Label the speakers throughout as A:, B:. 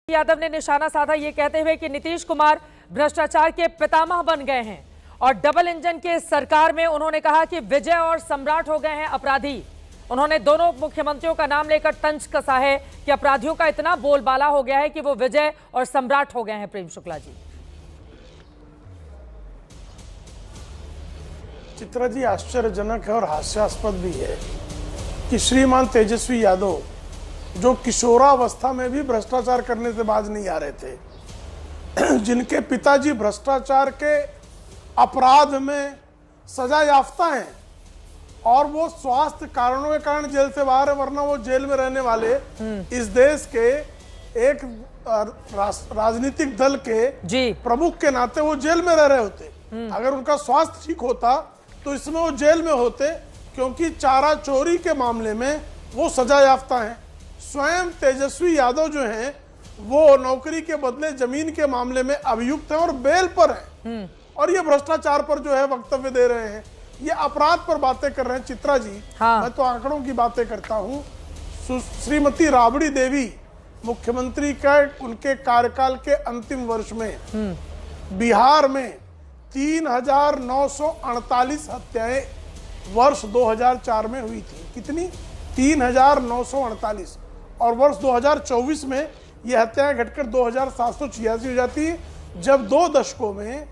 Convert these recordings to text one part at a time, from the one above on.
A: यादव ने निशाना साधा ये कहते हुए कि नीतीश कुमार भ्रष्टाचार के पितामह बन गए हैं और डबल इंजन के सरकार में उन्होंने कहा कि विजय और सम्राट हो गए हैं अपराधी। उन्होंने दोनों मुख्यमंत्रियों का नाम लेकर तंज कसा है कि अपराधियों का इतना बोलबाला हो गया है कि वो विजय और सम्राट हो गए हैं। प्रेम शुक्ला जी।
B: चित्रा जी, आश्चर्यजनक है और हास्यास्पद भी है कि श्रीमान तेजस्वी यादव जो किशोरावस्था में भी भ्रष्टाचार करने से बाज नहीं आ रहे थे, जिनके पिताजी भ्रष्टाचार के अपराध में सजा याफ्ता हैं और वो स्वास्थ्य कारणों के कारण जेल से बाहर है, वरना वो जेल में रहने वाले इस देश के एक राजनीतिक दल के प्रमुख के नाते वो जेल में रह रहे होते। अगर उनका स्वास्थ्य ठीक होता तो इसमें वो जेल में होते, क्योंकि चारा चोरी के मामले में वो सजा याफ्ता हैं। स्वयं तेजस्वी यादव जो हैं वो नौकरी के बदले जमीन के मामले में अभियुक्त हैं और बेल पर हैं, और ये भ्रष्टाचार पर जो है वक्तव्य दे रहे हैं, ये अपराध पर बातें कर रहे हैं। चित्रा जी, मैं तो आंकड़ों की बातें करता हूँ। श्रीमती राबड़ी देवी मुख्यमंत्री का उनके कार्यकाल के अंतिम वर्ष में बिहार में 3,948 हत्याएं वर्ष 2004 में हुई थी। कितनी? 3,948। और वर्ष 2024 में यह हत्याएं घटकर 2,786 हो जाती है। जब 2 दशकों में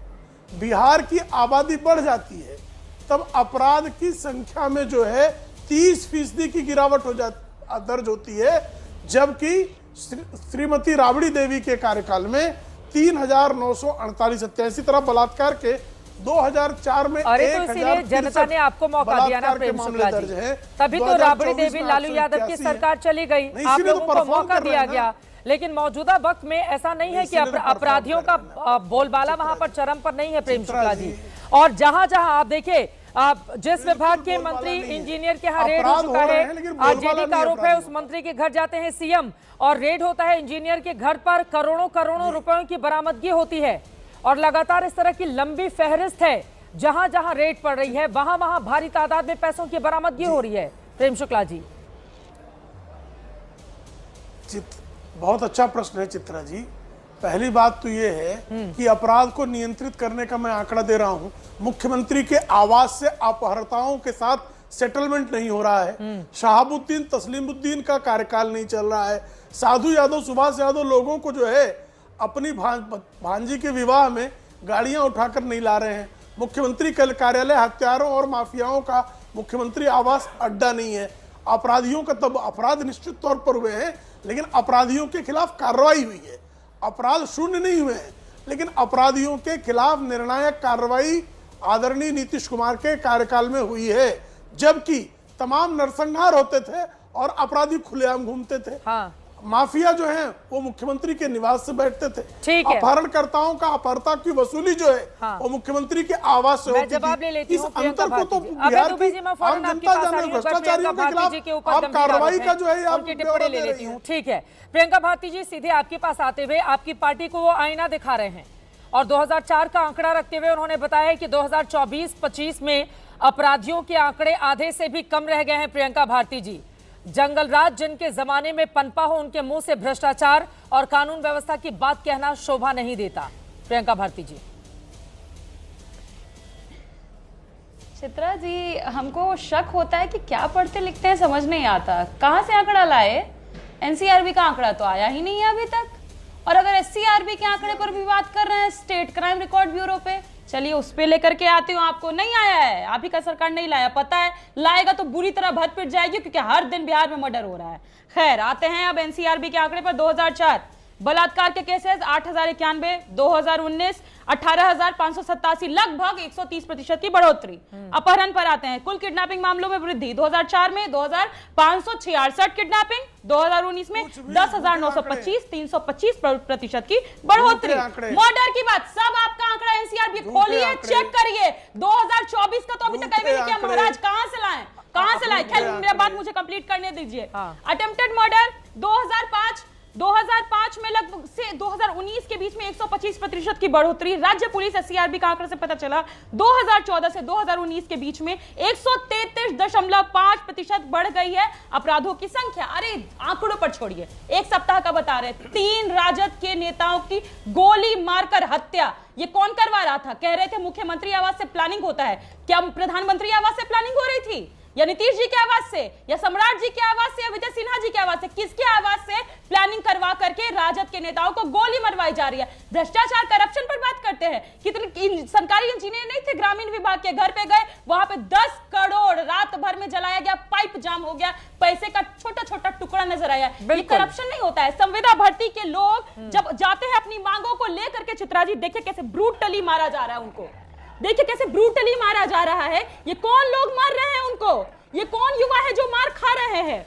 B: बिहार की आबादी बढ़ जाती है तब अपराध की संख्या में जो है 30% की गिरावट दर्ज होती है, जबकि श्रीमती राबड़ी देवी के कार्यकाल में 3,948 हत्याएं। इसी तरह बलात्कार के 2004 में
A: 1,000 जनता ने आपको मौका दिया ना प्रेम शुक्ला जी, तभी तो राबड़ी देवी लालू यादव की सरकार चली गई, आप लोगों को मौका दिया गया। लेकिन मौजूदा वक्त में ऐसा नहीं है कि अपराधियों का बोलबाला वहां पर चरम पर नहीं है प्रेम शुक्ला जी। और जहां जहां आप देखिए, जिस विभाग के मंत्री इंजीनियर के यहाँ रेड हो चुका है, जेडी का आरोप है, उस मंत्री के घर जाते हैं सीएम और रेड होता है इंजीनियर के घर पर, करोड़ों करोड़ों रुपयों की बरामदगी होती है। और लगातार इस तरह की लंबी फहरिस्त है, जहां जहां रेड पड़ रही है वहां वहां भारी तादाद में पैसों की बरामदगी हो रही है। प्रेम शुक्ला जी।
B: बहुत अच्छा प्रश्न है चित्रा जी। पहली बात तो ये है कि अपराध को नियंत्रित करने का मैं आंकड़ा दे रहा हूं। मुख्यमंत्री के आवास से अपहर्ताओं के साथ सेटलमेंट नहीं हो रहा है। शहाबुद्दीन तस्लीमुद्दीन का कार्यकाल नहीं चल रहा है। साधु यादव, सुभाष यादव लोगों को जो है अपनी भांजी के विवाह में गाड़ियां उठाकर नहीं ला रहे हैं। मुख्यमंत्री कार्यालय हत्यारों और माफियाओं का मुख्यमंत्री आवास अड्डा नहीं है। अपराधियों का तब अपराध निश्चित तौर पर हुए हैं, लेकिन अपराधियों के खिलाफ कार्रवाई हुई है। अपराध शून्य नहीं हुए हैं, लेकिन अपराधियों के खिलाफ निर्णायक कार्रवाई आदरणीय नीतीश कुमार के कार्यकाल में हुई है, जबकि तमाम नरसंहार होते थे और अपराधी खुलेआम घूमते थे। माफिया जो है वो मुख्यमंत्री के निवास से बैठते थे। अपहरणकर्ताओं का अपहरता की वसूली जो है वो मुख्यमंत्री के आवास से होती थी। इस अंतर को तो बिहार की आम जनता जाने, भ्रष्टाचारियों के खिलाफ आप कार्रवाई का जो है आप टिप्पणी ले लेती हूँ।
A: ठीक है प्रियंका भारती जी, सीधे आपके पास आते हुए आपकी पार्टी को वो आईना दिखा रहे हैं और 2004 का आंकड़ा रखते हुए उन्होंने बताया कि 2024-25 में अपराधियों के आंकड़े आधे से भी कम रह गए हैं। प्रियंका भारती जी, जंगल राज जिनके जमाने में पनपा हो, उनके मुंह से भ्रष्टाचार और कानून व्यवस्था की बात कहना शोभा नहीं देता। प्रियंका भारती जी।
C: चित्रा जी, हमको शक होता है कि क्या पढ़ते लिखते हैं समझ नहीं आता। कहां से आंकड़ा लाए? एनसीआरबी का आंकड़ा तो आया ही नहीं है अभी तक। और अगर एससीआरबी के आंकड़े पर भी बात कर रहे हैं, स्टेट क्राइम रिकॉर्ड ब्यूरो पे, चलिए उस पे लेकर के आती हूँ। आपको नहीं आया है, आप ही का सरकार नहीं लाया, पता है। लाएगा तो बुरी तरह भद पिट जाएगी, क्योंकि हर दिन बिहार में मर्डर हो रहा है। खैर, आते हैं अब एनसीआरबी के आंकड़े पर। 2004 बलात्कार के केसेस 8,091, 2019 18,587, लगभग 130% की बढ़ोतरी। अपहरण पर आते हैं, कुल किडनैपिंग मामलों में वृद्धि। 2004 में 2,566 किडनैपिंग, 2019 में 10,925, 325% की बढ़ोतरी। मर्डर की बात, सब आपका आंकड़ा एनसीआरबी खोलिए, चेक करिए। 2024 का तो अभी तक नहीं किया। महाराज कहां से लाए, कहां से लाए? खैर, मेरा बात मुझे कंप्लीट करने दीजिए। अटेम्प्टेड मर्डर 2005 में लगभग में 2019 के बीच में 125% की बढ़ोतरी। राज्य पुलिस एससीआरबी का आंकड़े से पता चला 2014 से 2019 के बीच में 133.5% बढ़ गई है अपराधों की संख्या। अरे आंकड़ों पर छोड़िए, एक सप्ताह का बता रहे 3 राजद के नेताओं की गोली मारकर हत्या। ये कौन करवा रहा था? कह रहे थे मुख्यमंत्री आवास से प्लानिंग होता है। क्या प्रधानमंत्री आवास से प्लानिंग हो रही थी, या नीतीश जी के आवाज से, या सम्राट जी के आवाज से, या विजय सिन्हा जी के आवाज से? किसके आवाज से प्लानिंग करवा करके राजद के नेताओं को गोली मरवाई जा रही है? भ्रष्टाचार करप्शन पर बात करते हैं। कितने सरकारी इंजीनियर नहीं थे ग्रामीण विभाग के, घर पे गए, वहां पे 10 करोड़ रात भर में जलाया गया, पाइप जाम हो गया, पैसे का छोटा छोटा टुकड़ा नजर आया। ये करप्शन नहीं होता है? संविदा भर्ती के लोग जब जाते हैं अपनी मांगों को लेकर के, चित्रा जी देखिए कैसे ब्रूटली मारा जा रहा है उनको, देखिए कैसे ब्रूटली मारा जा रहा है। ये कौन लोग मार रहे हैं उनको? ये कौन युवा है जो मार खा रहे हैं?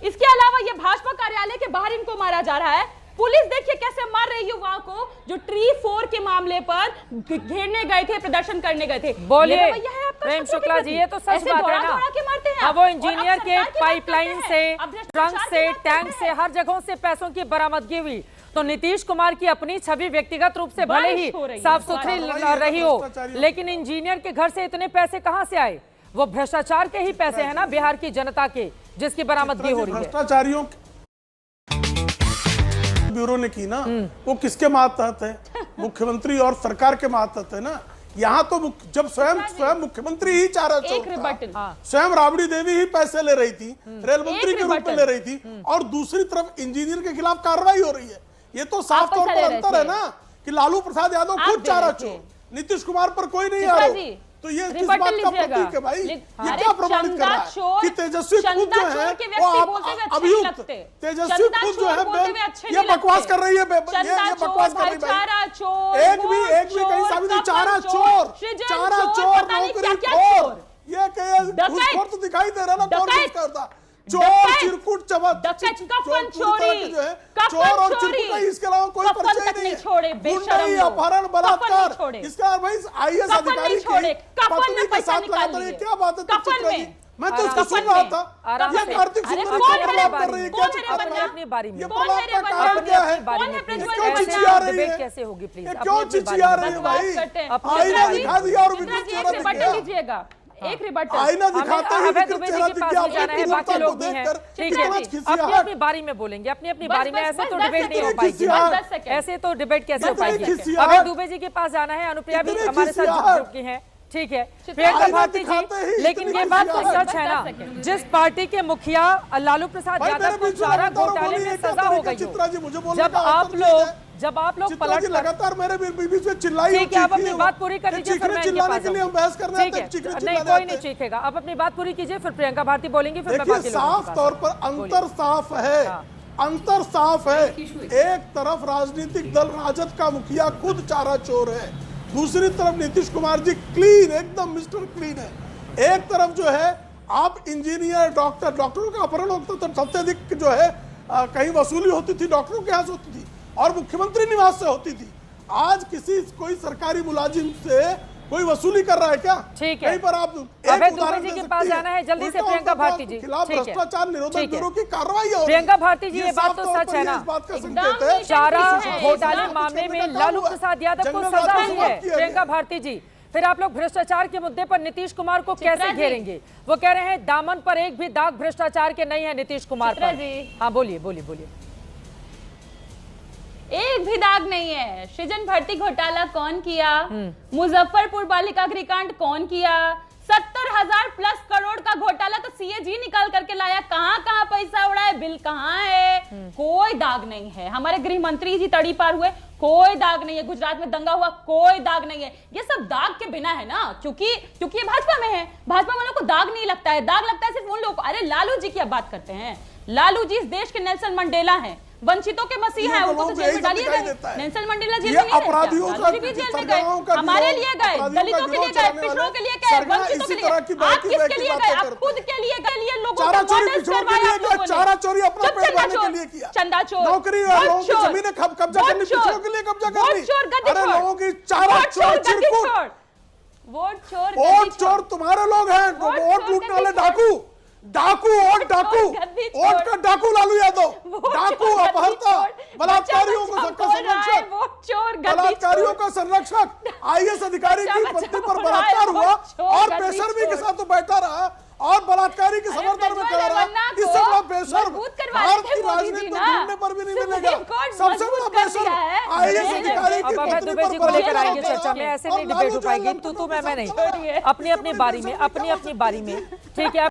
C: इसके अलावा ये भाजपा कार्यालय के बाहर इनको मारा जा रहा है। पुलिस देखिए कैसे मार रही युवाओं को जो ट्री 4 के मामले पर घेरने गए थे, प्रदर्शन करने गए थे।
A: बोलिए प्रेम शुक्ला जी, ये तो सच बात है ना। हाँ, वो इंजीनियर के पाइपलाइन से, ट्रंक से, टैंक से, हर जगहों से पैसों की बरामदगी हुई। तो नीतीश कुमार की अपनी छवि व्यक्तिगत रूप से भले ही साफ सुथरी रही हो, लेकिन इंजीनियर के घर से इतने पैसे कहां से आए? वो भ्रष्टाचार के ही पैसे हैं ना, बिहार की जनता के, जिसकी बरामदगी हो रही है।
B: भ्रष्टाचारियों ब्यूरो ने की ना, वो किसके मातहत है? मुख्यमंत्री और सरकार के मातहत है ना। यहाँ तो जब स्वयं मुख्यमंत्री ही चारा चौक था, स्वयं राबड़ी देवी ही पैसे ले रही थी, रेल मंत्री के रूप में ले रही थी, और दूसरी तरफ इंजीनियर के खिलाफ कार्रवाई हो रही है। ये तो साफ तौर पर अंतर है ना कि लालू प्रसाद यादव खुद चारा चोर, नीतीश कुमार पर कोई नहीं आरोप। तो ये किस बात का प्रतीक है भाई? ये क्या प्रमाणित कर रहा है कि तेजस्वी खुद जो है वो अभियुक्त, तेजस्वी खुद जो है ये बकवास कर रही है, ये बकवास कर रही है भाई। एक भी कहीं साबित नहीं। चारा चोर, नौकरीखोर, ये घूसखोर तो दिखाई दे रहा ना, कौन घूस करता? चोर, चिरकुट, चोर और चिरकुट, इसके अलावा कोई परिचय नहीं है। गुंडाई, अपहरण, बलात्कार, इसका भाई आईएएस अधिकारी की पत्नी के साथ लगातार, ये क्या बात है? मैं तो उसको सुन रहा था, ये कार्तिक सुंदर को प्रलाप कर रही है। क्या
A: अपनी बारी में
B: ये प्रलाप का कारण क्या है? क्यों चिचिया रही है?
A: कैसे होगी प्लीज?
B: क्यों चिचिया रही है भाई? आईना दिखा दिया और विकृत चेहरा दिख गया।
C: एक रिबट
B: आईना दिखाते ही विकृत चेहरा दिख गया।
A: बाकी लोग भी हैं, ठीक है, अपनी बारी में बोलेंगे, अपनी बारी में। ऐसे तो डिबेट नहीं हो पाएगी, ऐसे तो डिबेट कैसे हो पाएगी? अभी दुबे जी के पास जाना है, अनुप्रिया भी हमारे साथ जुड़ चुकी हैं, ठीक है, प्रियंका भारती जी। लेकिन ये बात तो सच है ना, जिस पार्टी के मुखिया लालू प्रसाद यादव को चारा घोटाले में सजा हो गई हो, जब आप लोग पलट
B: लगातार मेरे बीच में चिल्लाई,
A: ठीक है, आप अपनी बात पूरी कर लीजिए, फिर मैं इनके पास
B: हम बहस करने
A: ठीक है, नहीं कोई नहीं चीखेगा। आप अपनी बात पूरी कीजिए, फिर प्रियंका भारती बोलेंगी, फिर मैं बाकी
B: साफ तौर पर अंतर साफ है, अंतर साफ है। एक तरफ राजनीतिक दल राजद का मुखिया खुद चारा चोर है, दूसरी तरफ नीतीश कुमार जी क्लीन, एकदम मिस्टर क्लीन है। एक तरफ जो है आप इंजीनियर, डॉक्टरों का अपहरण होता तो सबसे अधिक जो है कहीं वसूली होती थी, डॉक्टरों के यहाँ से होती थी और मुख्यमंत्री निवास से होती थी। आज कोई सरकारी मुलाजिम से कोई वसूली कर रहा है क्या?
A: ठीक है,
B: कहीं पर आप
A: दुबे जी के पास जाना है जल्दी से। प्रियंका भारती जी,
B: खिलाफ भ्रष्टाचार निरोधक ब्यूरो की कार्रवाई हो।
A: प्रियंका भारती जी, ये बात तो सच है ना, चारा घोटाले मामले में लालू प्रसाद यादव को सजा हुई है। प्रियंका भारती जी, फिर आप लोग भ्रष्टाचार के मुद्दे पर नीतीश कुमार को कैसे घेरेंगे? वो कह रहे हैं दामन पर एक भी दाग भ्रष्टाचार के नहीं है नीतीश कुमार पर। हाँ बोलिए।
C: एक भी दाग नहीं है। सृजन भर्ती घोटाला कौन किया? मुजफ्फरपुर बालिका गृहकांड कौन किया? 70,000 प्लस करोड़ का घोटाला तो सीएजी निकाल करके लाया। कहां पैसा उड़ा है, बिल कहां है? कोई दाग नहीं है। हमारे गृह मंत्री जी तड़ी पार हुए, कोई दाग नहीं है। गुजरात में दंगा हुआ, कोई दाग नहीं है। ये सब दाग के बिना है ना, क्योंकि ये भाजपा में है। भाजपा वालों को दाग नहीं लगता है, दाग लगता है सिर्फ उन लोगों को। अरे लालू जी की अब बात करते हैं। लालू जी इस देश के नेल्सन मंडेला हैं, वंचितों के मसीहा है, उनको तो जेल में डालिए गए। नेल्सन मंडेला जेल में नहीं गए, जेल में गए, हमारे लिए गए, दलितों के लिए गए, पिछड़ों के लिए गए, वंचितों के लिए। आप किसके लिए गए? आप खुद के लिए गए, लोगों को मर्डर करवाया आप लोगों ने।
B: चारा चोरी अपना पेट भरने के लिए किया,
C: चंदा चोर,
B: नौकरी और लोगों की जमीनें कब्जा करनी, पिछड़ों के लिए कब्जा करनी। अरे लोगों की चारा चोर, चिरकुट,
C: वोट चोर
B: तुम्हारे लोग हैं, वोट लूटने वाले डाकू। डाकू और डाकू
C: गद्दी
B: वोट का डाकू लालू यादव, डाकू
C: गद्दी
B: अपहर्ता,
C: छोड़,
B: बलात्कारियों
C: बच्चा
B: का
C: बोल रहा है,
B: संरक्षक,
C: वो चोर गद्दी
B: बलात्कारियों
C: छोड़।
B: का संरक्षक, आईएएस अधिकारी की
C: बच्चा
B: पत्नी पर
C: बोल रहा है,
B: बलात्कार
C: वो
B: हुआ
C: चोर
B: और
C: गद्दी
B: बेशर्मी के
C: छोड़।
B: साथ तो बैठा रहा और बलात्कारी के समर्थन में खड़ा रहा। इससे बड़ा बेशर्म भारत की राजनीति में ढूंढने पर भी नहीं मिलेगा। सबसे बड़ा बेशर्म आईएएस अधिकारी की
A: अब अभय
B: पत्नी
A: दुबे
B: पर
A: जी को लेकर
B: बलात्कार
A: आएंगे
B: होता
A: चर्चा में,
B: है।
A: ऐसे
B: और
A: नहीं
B: लालू
A: डिबेट हो
B: जो
A: पाएगी,
B: है,
A: तू मैं नहीं,
C: छोड़िए।
A: अपनी अपनी बारी में, अपनी अपनी बारी में, ठीक है।